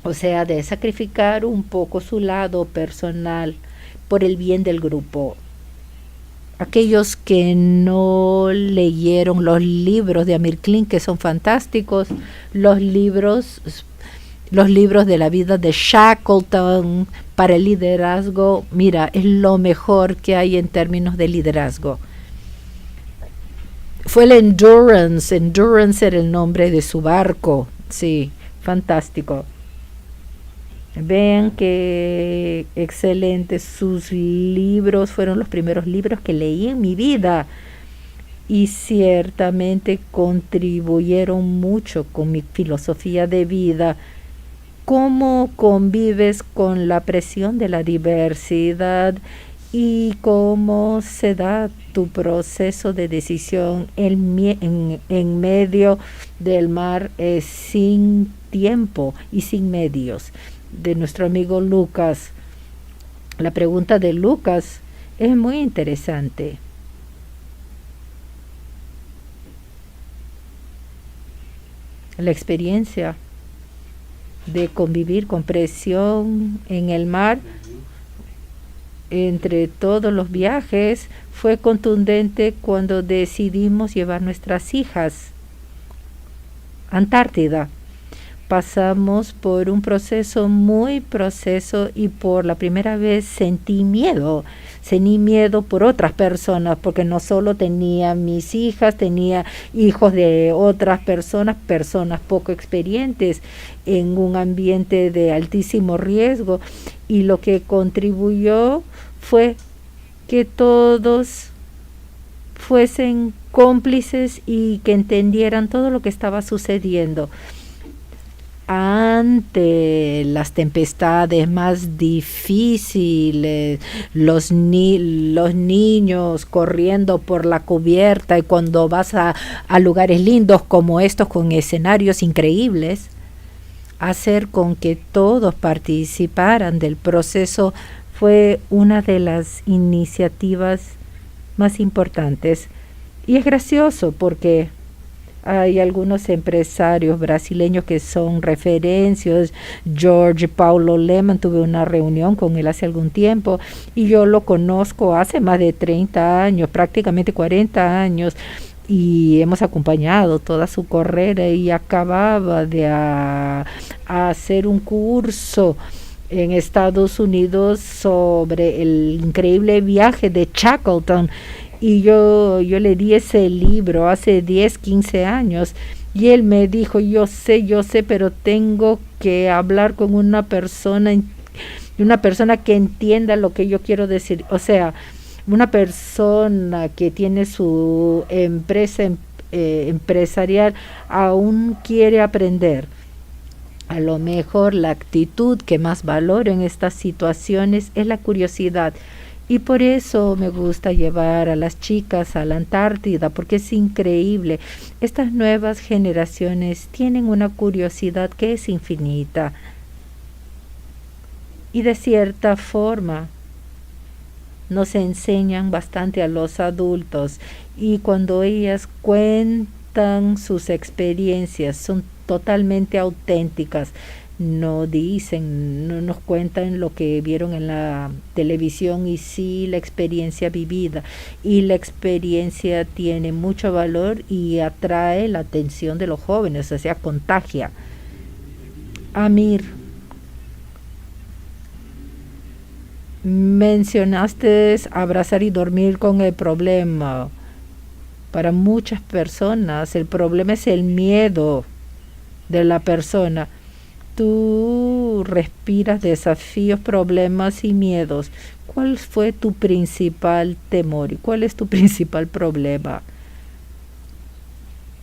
O sea, de sacrificar un poco su lado personal por el bien del grupo. Aquellos que no leyeron los libros de Amir Klink, que son fantásticos, los libros de la vida de Shackleton para el liderazgo, mira, es lo mejor que hay en términos de liderazgo. Fue el Endurance era el nombre de su barco, sí, fantástico. Vean qué excelentes, sus libros fueron los primeros libros que leí en mi vida y ciertamente contribuyeron mucho con mi filosofía de vida. ¿Cómo convives con la presión de la diversidad y cómo se da tu proceso de decisión en medio del mar sin tiempo y sin medios? De nuestro amigo Lucas. La pregunta de Lucas es muy interesante. La experiencia de convivir con presión en el mar entre todos los viajes fue contundente cuando decidimos llevar nuestras hijas a Antártida. Pasamos por un proceso y por la primera vez sentí miedo por otras personas, porque no solo tenía mis hijas, tenía hijos de otras personas poco experientes en un ambiente de altísimo riesgo, y lo que contribuyó fue que todos fuesen cómplices y que entendieran todo lo que estaba sucediendo. Ante las tempestades más difíciles, los niños corriendo por la cubierta, y cuando vas a lugares lindos como estos con escenarios increíbles, hacer con que todos participaran del proceso fue una de las iniciativas más importantes. Y es gracioso porque hay algunos empresarios brasileños que son referencias. George Paulo Lemann, tuve una reunión con él hace algún tiempo y yo lo conozco hace más de 30 años, prácticamente 40 años, y hemos acompañado toda su carrera, y acababa de hacer un curso en Estados Unidos sobre el increíble viaje de Shackleton. Y yo le di ese libro hace 10, 15 años y él me dijo, yo sé, pero tengo que hablar con una persona que entienda lo que yo quiero decir. O sea, una persona que tiene su empresa empresarial aún quiere aprender. A lo mejor la actitud que más valoro en estas situaciones es la curiosidad. Y por eso me gusta llevar a las chicas a la Antártida, porque es increíble. Estas nuevas generaciones tienen una curiosidad que es infinita. Y de cierta forma nos enseñan bastante a los adultos. Y cuando ellas cuentan sus experiencias, son totalmente auténticas. No nos cuentan lo que vieron en la televisión, y sí la experiencia vivida, y la experiencia tiene mucho valor y atrae la atención de los jóvenes, o sea, contagia. Amir Mencionaste abrazar y dormir con el problema. Para muchas personas el problema es el miedo de la persona. Tú respiras desafíos, problemas y miedos. ¿Cuál fue tu principal temor y cuál es tu principal problema?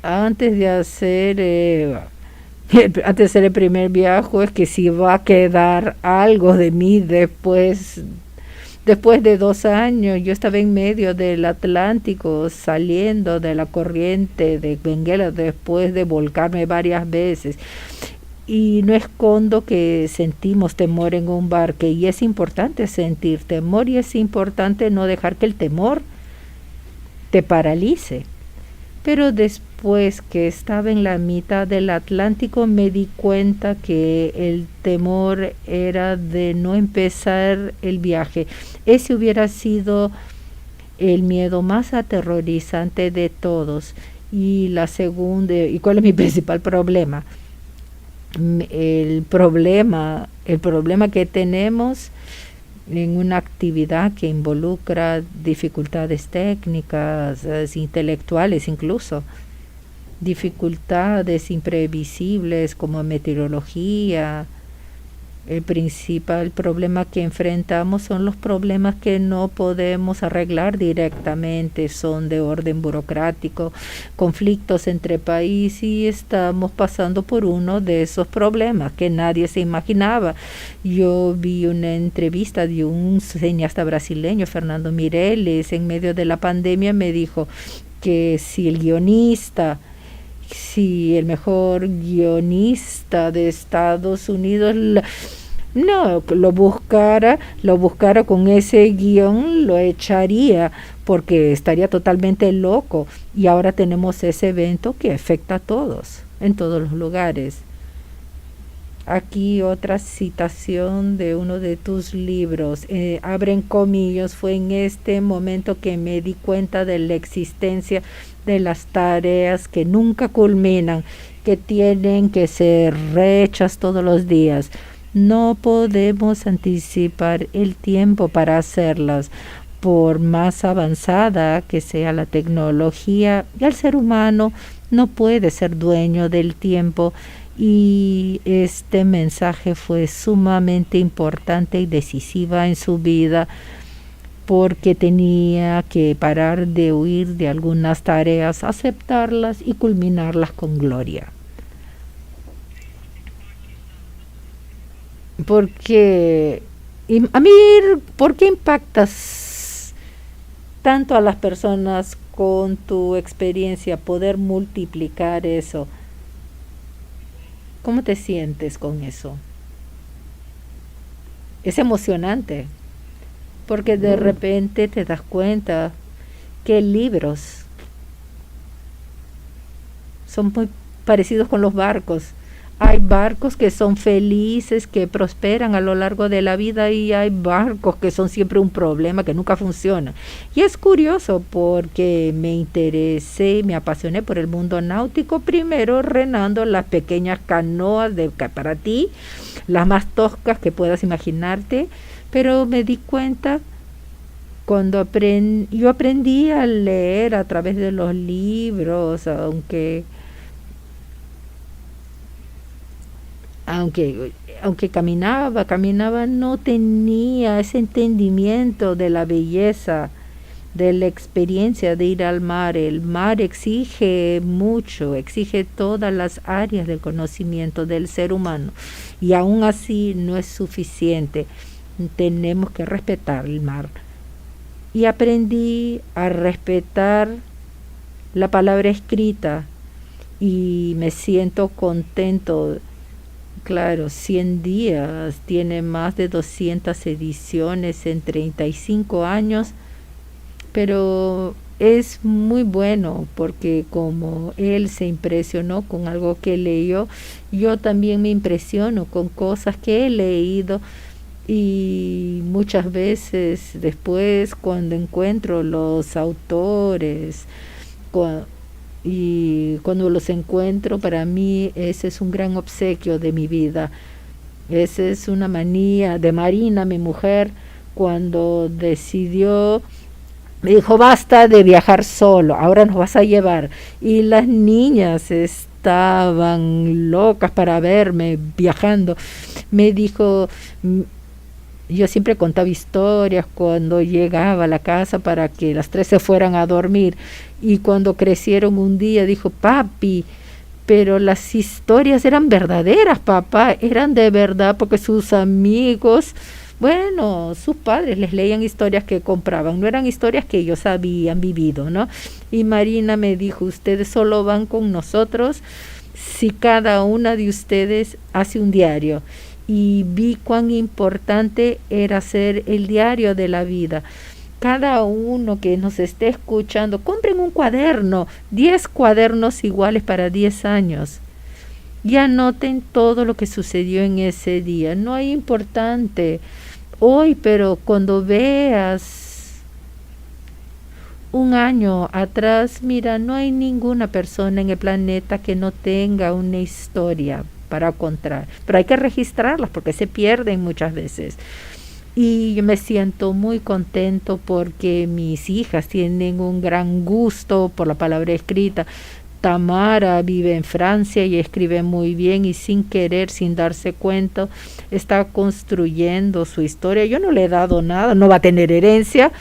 Antes de hacer el primer viaje, es que si va a quedar algo de mí después de 2 años. Yo estaba en medio del Atlántico, saliendo de la corriente de Benguela después de volcarme varias veces. Y no escondo que sentimos temor en un barco, y es importante sentir temor, y es importante no dejar que el temor te paralice. Pero después que estaba en la mitad del Atlántico me di cuenta que el temor era de no empezar el viaje. Ese hubiera sido el miedo más aterrorizante de todos. Y la segunda, ¿y cuál es mi principal problema? El problema que tenemos en una actividad que involucra dificultades técnicas, intelectuales incluso, dificultades imprevisibles como meteorología. El principal problema que enfrentamos son los problemas que no podemos arreglar directamente, son de orden burocrático, conflictos entre países, y estamos pasando por uno de esos problemas que nadie se imaginaba. Yo vi una entrevista de un cineasta brasileño, Fernando Meirelles, en medio de la pandemia. Me dijo que si el mejor guionista de Estados Unidos lo buscara con ese guión, lo echaría porque estaría totalmente loco. Y ahora tenemos ese evento que afecta a todos, en todos los lugares. Aquí otra citación de uno de tus libros, abren comillas: fue en este momento que me di cuenta de la existencia de las tareas que nunca culminan, que tienen que ser hechas todos los días. No podemos anticipar el tiempo para hacerlas, por más avanzada que sea la tecnología. El ser humano no puede ser dueño del tiempo. Y este mensaje fue sumamente importante y decisiva en su vida, porque tenía que parar de huir de algunas tareas, aceptarlas y culminarlas con gloria. Porque ¿por qué impactas tanto a las personas con tu experiencia, poder multiplicar eso? ¿Cómo te sientes con eso? Es emocionante, porque de repente te das cuenta que libros son muy parecidos con los barcos. Hay barcos que son felices, que prosperan a lo largo de la vida, y hay barcos que son siempre un problema, que nunca funcionan. Y es curioso porque me interesé, me apasioné por el mundo náutico, primero remando las pequeñas canoas para ti, las más toscas que puedas imaginarte, pero me di cuenta cuando yo aprendí a leer a través de los libros, aunque caminaba, no tenía ese entendimiento de la belleza, de la experiencia de ir al mar. El mar exige mucho, exige todas las áreas del conocimiento del ser humano, y aún así no es suficiente. Tenemos que respetar el mar. Y aprendí a respetar la palabra escrita, y me siento contento. Claro, 100 días tiene más de 200 ediciones en 35 años, pero es muy bueno porque como él se impresionó con algo que leyó, yo también me impresiono con cosas que he leído. Y muchas veces después, cuando encuentro los autores, y cuando los encuentro, para mí ese es un gran obsequio de mi vida. Esa es una manía de Marina, mi mujer, cuando decidió, me dijo, basta de viajar solo, ahora nos vas a llevar. Y las niñas estaban locas para verme viajando. Me dijo, yo siempre contaba historias cuando llegaba a la casa para que las tres se fueran a dormir. Y cuando crecieron un día, dijo, papi, pero las historias eran verdaderas, papá, eran de verdad, porque sus amigos, bueno, sus padres les leían historias que compraban, no eran historias que ellos habían vivido, ¿no? Y Marina me dijo, ustedes solo van con nosotros si cada una de ustedes hace un diario. Y vi cuán importante era hacer el diario de la vida. Cada uno que nos esté escuchando, compren un cuaderno, 10 cuadernos iguales para 10 años. Y anoten todo lo que sucedió en ese día. No es importante hoy, pero cuando veas un año atrás, mira, no hay ninguna persona en el planeta que no tenga una historia para contar. Pero hay que registrarlas porque se pierden muchas veces. Y yo me siento muy contento porque mis hijas tienen un gran gusto por la palabra escrita. Tamara vive en Francia y escribe muy bien y sin querer, sin darse cuenta, está construyendo su historia. Yo no le he dado nada, no va a tener herencia.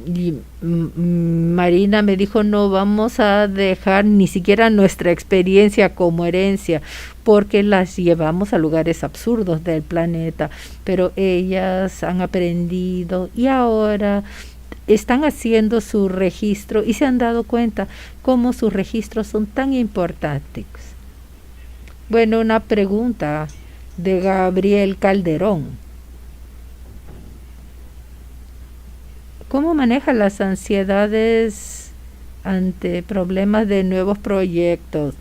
Y Marina me dijo, no vamos a dejar ni siquiera nuestra experiencia como herencia, porque las llevamos a lugares absurdos del planeta, pero ellas han aprendido y ahora están haciendo su registro y se han dado cuenta cómo sus registros son tan importantes. Bueno, una pregunta de Gabriel Calderón. ¿Cómo manejas las ansiedades ante problemas de nuevos proyectos?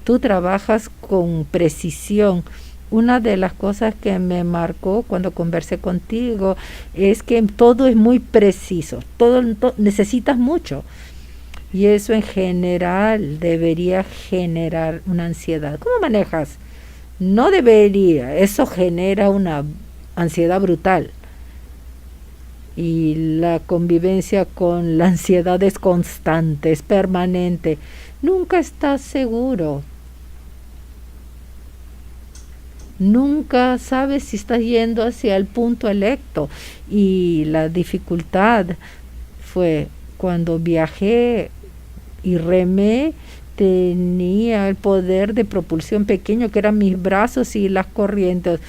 Tú trabajas con precisión. Una de las cosas que me marcó cuando conversé contigo es que todo es muy preciso, todo necesitas mucho. Y eso en general debería generar una ansiedad. ¿Cómo manejas? No debería, eso genera una ansiedad brutal. Y la convivencia con la ansiedad es constante, es permanente. Nunca estás seguro. Nunca sabes si estás yendo hacia el punto electo. Y la dificultad fue cuando viajé y remé, tenía el poder de propulsión pequeño que eran mis brazos y las corrientes.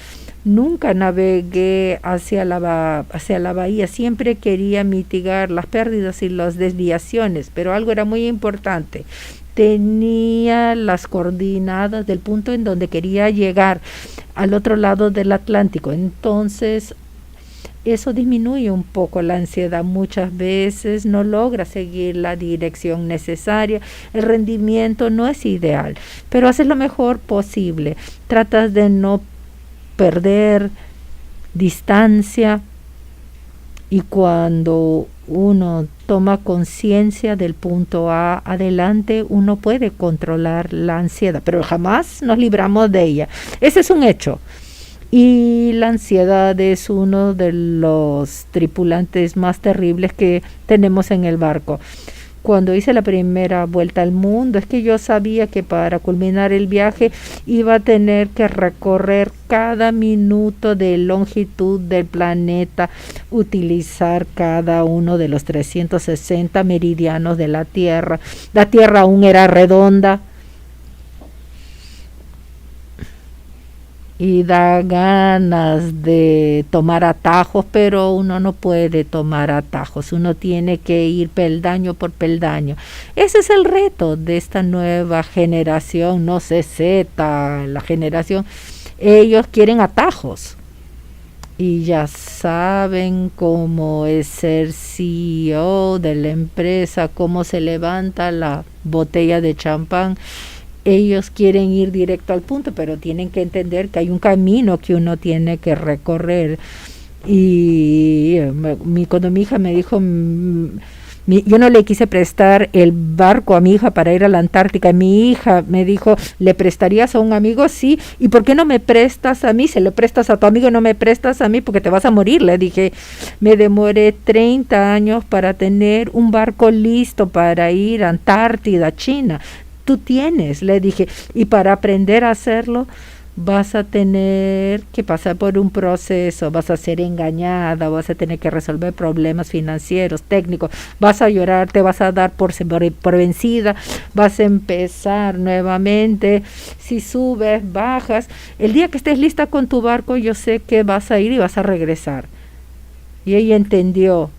Nunca navegué hacia la bahía, siempre quería mitigar las pérdidas y las desviaciones, pero algo era muy importante. Tenía las coordenadas del punto en donde quería llegar al otro lado del Atlántico. Entonces, eso disminuye un poco la ansiedad. Muchas veces no logras seguir la dirección necesaria, el rendimiento no es ideal, pero haces lo mejor posible. Tratas de no perder distancia y cuando uno toma conciencia del punto A adelante, uno puede controlar la ansiedad, pero jamás nos libramos de ella. Ese es un hecho. Y la ansiedad es uno de los tripulantes más terribles que tenemos en el barco. Cuando hice la primera vuelta al mundo, es que yo sabía que para culminar el viaje iba a tener que recorrer cada minuto de longitud del planeta, utilizar cada uno de los 360 meridianos de la Tierra. La Tierra aún era redonda. Y da ganas de tomar atajos, pero uno no puede tomar atajos, uno tiene que ir peldaño por peldaño. Ese es el reto de esta nueva generación, no sé, Z, la generación, ellos quieren atajos y ya saben cómo es ser CEO de la empresa, cómo se levanta la botella de champán. Ellos quieren ir directo al punto, pero tienen que entender que hay un camino que uno tiene que recorrer. Y cuando mi hija me dijo, Yo no le quise prestar el barco a mi hija para ir a la Antártica. Mi hija me dijo, ¿le prestarías a un amigo? Sí. ¿Y por qué no me prestas a mí? Si le prestas a tu amigo, no me prestas a mí porque te vas a morir. Le dije, me demoré 30 años para tener un barco listo para ir a Antártida, China. Tú tienes, le dije, y para aprender a hacerlo vas a tener que pasar por un proceso, vas a ser engañada, vas a tener que resolver problemas financieros, técnicos, vas a llorar, te vas a dar por vencida, vas a empezar nuevamente, si subes, bajas, el día que estés lista con tu barco, yo sé que vas a ir y vas a regresar. Y ella entendió,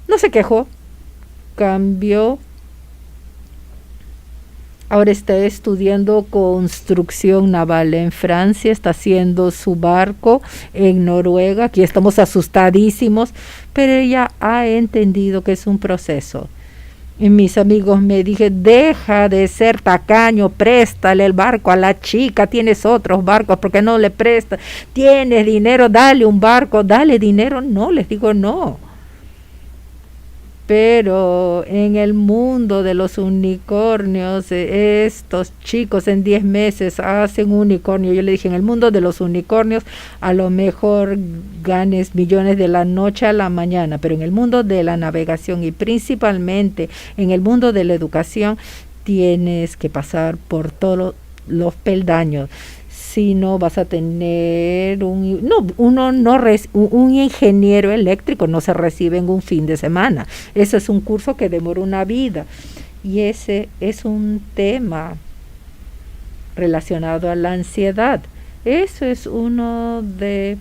no se quejó, cambió. Ahora está estudiando construcción naval en Francia, está haciendo su barco en Noruega, aquí estamos asustadísimos, pero ella ha entendido que es un proceso. Y mis amigos me dijeron, deja de ser tacaño, préstale el barco a la chica, tienes otros barcos, ¿por qué no le prestas? Tienes dinero, dale un barco, dale dinero. No, les digo no. Pero en el mundo de los unicornios, estos chicos en 10 meses hacen un unicornio. Yo le dije, en el mundo de los unicornios, a lo mejor ganes millones de la noche a la mañana, pero en el mundo de la navegación y principalmente en el mundo de la educación, tienes que pasar por todos los peldaños. Si no vas a tener un ingeniero eléctrico no se recibe en un fin de semana. Eso es un curso que demora una vida. Y ese es un tema relacionado a la ansiedad. Eso es una de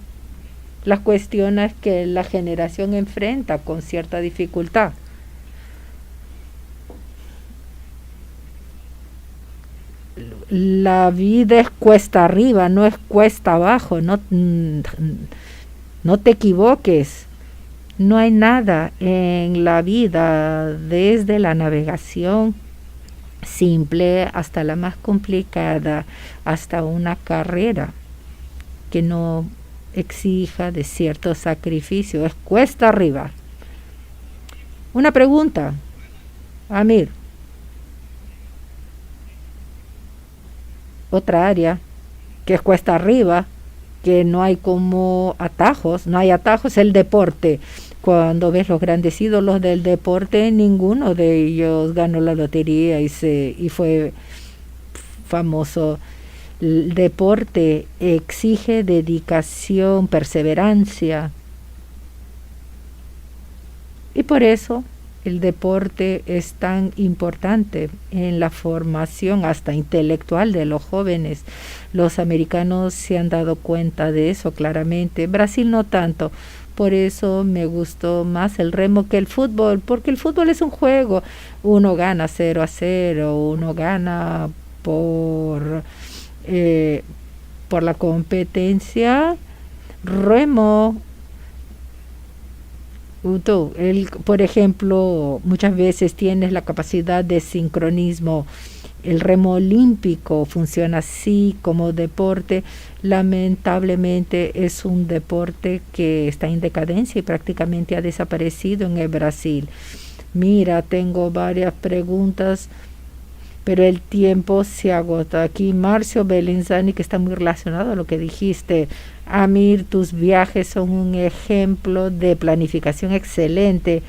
las cuestiones que la generación enfrenta con cierta dificultad. La vida es cuesta arriba, no es cuesta abajo, no te equivoques. No hay nada en la vida, desde la navegación simple hasta la más complicada, hasta una carrera que no exija de cierto sacrificio, es cuesta arriba. Una pregunta, Amir. Otra área que es cuesta arriba, que no hay como atajos, no hay atajos, el deporte. Cuando ves los grandes ídolos del deporte, ninguno de ellos ganó la lotería y fue famoso. El deporte exige dedicación, perseverancia, y por eso el deporte es tan importante en la formación hasta intelectual de los jóvenes. Los americanos se han dado cuenta de eso claramente. Brasil no tanto. Por eso me gustó más el remo que el fútbol, porque el fútbol es un juego. Uno gana 0-0, uno gana por la competencia. Remo, por ejemplo, muchas veces tienes la capacidad de sincronismo. El remo olímpico funciona así como deporte. Lamentablemente es un deporte que está en decadencia y prácticamente ha desaparecido en el Brasil. Mira, tengo varias preguntas, pero el tiempo se agota. Aquí Marcio Belenzani, que está muy relacionado a lo que dijiste. Amir, tus viajes son un ejemplo de planificación excelente.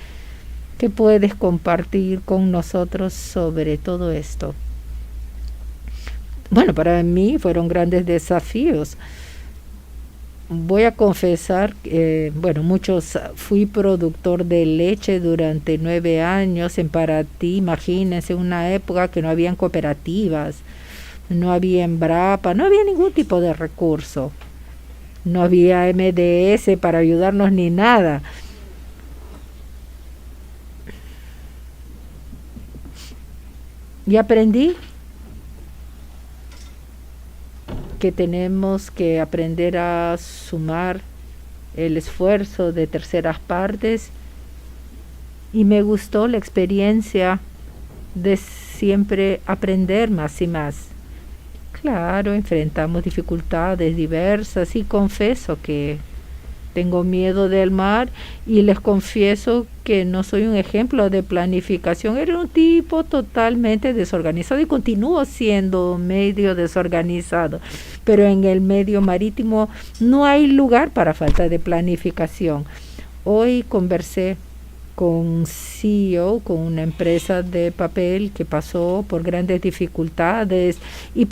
¿Qué puedes compartir con nosotros sobre todo esto? Bueno, para mí fueron grandes desafíos. Voy a confesar, fui productor de leche durante 9 años en Paraty. Imagínense una época que no habían cooperativas, no había Embrapa, no había ningún tipo de recurso. No había MDS para ayudarnos ni nada. Y aprendí que tenemos que aprender a sumar el esfuerzo de terceras partes, y me gustó la experiencia de siempre aprender más y más. Claro, enfrentamos dificultades diversas y confieso que tengo miedo del mar y les confieso que no soy un ejemplo de planificación. Era un tipo totalmente desorganizado y continúo siendo medio desorganizado, pero en el medio marítimo no hay lugar para falta de planificación. Hoy conversé con un CEO, con una empresa de papel que pasó por grandes dificultades y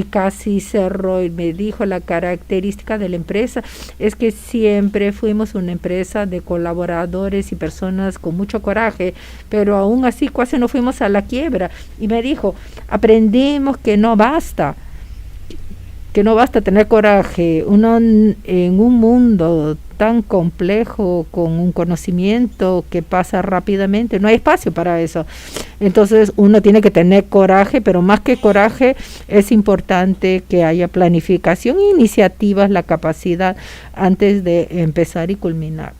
casi cerró, y me dijo la característica de la empresa es que siempre fuimos una empresa de colaboradores y personas con mucho coraje, pero aún así casi no fuimos a la quiebra. Y me dijo, aprendimos que no basta tener coraje. Uno en un mundo tan complejo, con un conocimiento que pasa rápidamente, no hay espacio para eso. Entonces uno tiene que tener coraje, pero más que coraje es importante que haya planificación, iniciativas, la capacidad antes de empezar y culminar.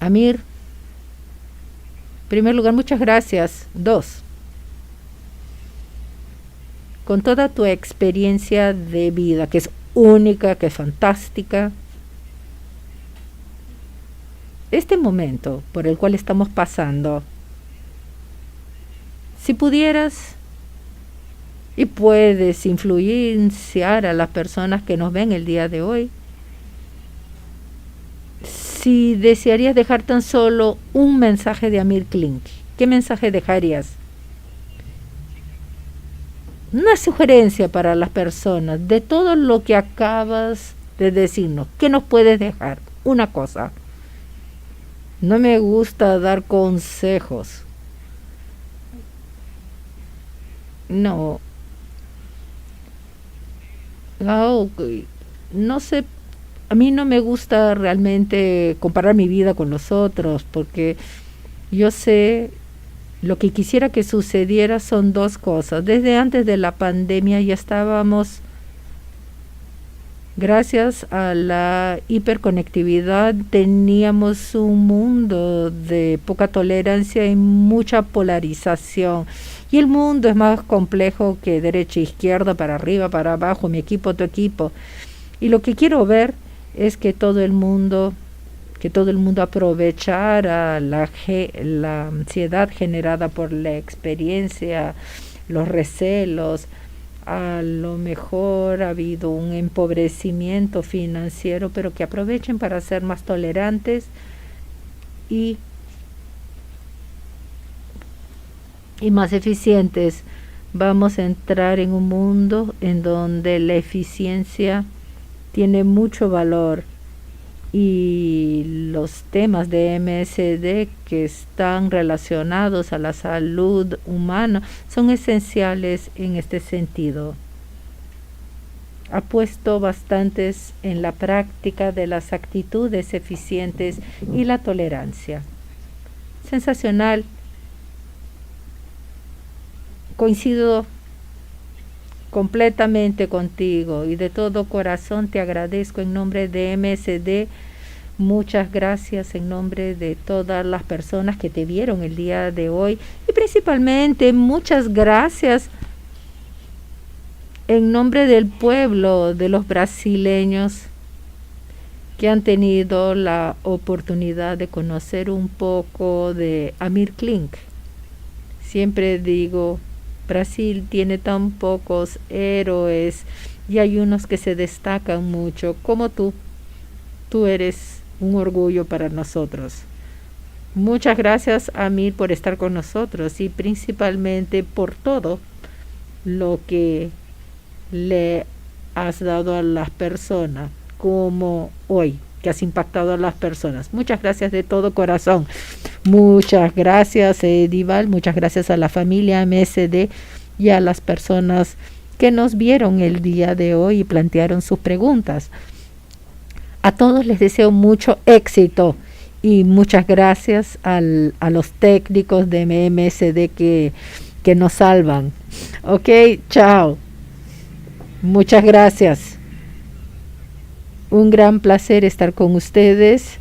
Amir, en primer lugar, muchas gracias. 2. Con toda tu experiencia de vida, que es única, que es fantástica, este momento por el cual estamos pasando, si pudieras y puedes influenciar a las personas que nos ven el día de hoy, si desearías dejar tan solo un mensaje de Amir Klink, ¿qué mensaje dejarías? Una sugerencia para las personas de todo lo que acabas de decirnos. ¿Qué nos puedes dejar? Una cosa. No me gusta dar consejos. No. No sé. A mí no me gusta realmente comparar mi vida con los otros, porque yo sé. Lo que quisiera que sucediera son 2 cosas. Desde antes de la pandemia ya estábamos, gracias a la hiperconectividad, teníamos un mundo de poca tolerancia y mucha polarización. Y el mundo es más complejo que derecha, izquierda, para arriba, para abajo, mi equipo, tu equipo. Y lo que quiero ver es que todo el mundo aprovechara la ansiedad generada por la experiencia, los recelos. A lo mejor ha habido un empobrecimiento financiero, pero que aprovechen para ser más tolerantes y más eficientes. Vamos a entrar en un mundo en donde la eficiencia tiene mucho valor. Y los temas de MSD que están relacionados a la salud humana son esenciales en este sentido. Apuesto bastantes en la práctica de las actitudes eficientes y la tolerancia. Sensacional. Coincido completamente contigo y de todo corazón te agradezco en nombre de MSD. Muchas gracias en nombre de todas las personas que te vieron el día de hoy y principalmente muchas gracias en nombre del pueblo de los brasileños que han tenido la oportunidad de conocer un poco de Amir Klink. Siempre digo, Brasil tiene tan pocos héroes y hay unos que se destacan mucho, como tú. Tú eres un orgullo para nosotros. Muchas gracias, Amir, por estar con nosotros y principalmente por todo lo que le has dado a las personas, como hoy, que has impactado a las personas. Muchas gracias de todo corazón. Muchas gracias, Edival. Muchas gracias a la familia MSD y a las personas que nos vieron el día de hoy y plantearon sus preguntas. A todos les deseo mucho éxito y muchas gracias a los técnicos de MSD que nos salvan. Ok, chao. Muchas gracias. Un gran placer estar con ustedes.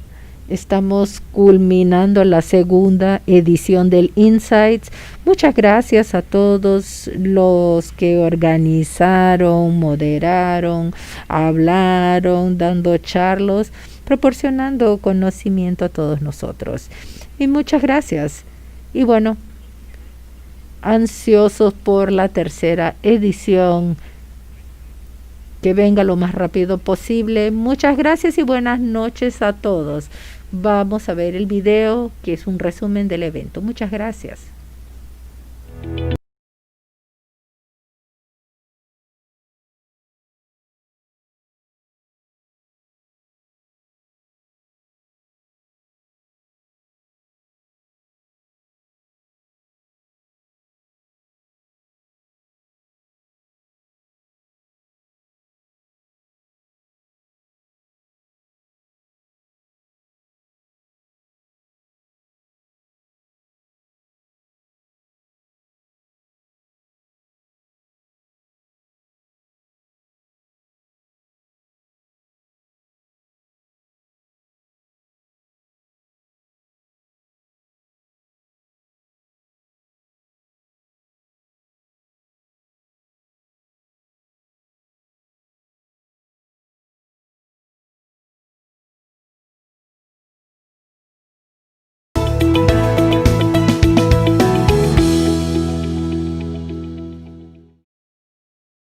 Estamos culminando la segunda edición del Insights. Muchas gracias a todos los que organizaron, moderaron, hablaron, dando charlas, proporcionando conocimiento a todos nosotros. Y muchas gracias. Y bueno, ansiosos por la tercera edición. Que venga lo más rápido posible. Muchas gracias y buenas noches a todos. Vamos a ver el video que es un resumen del evento. Muchas gracias.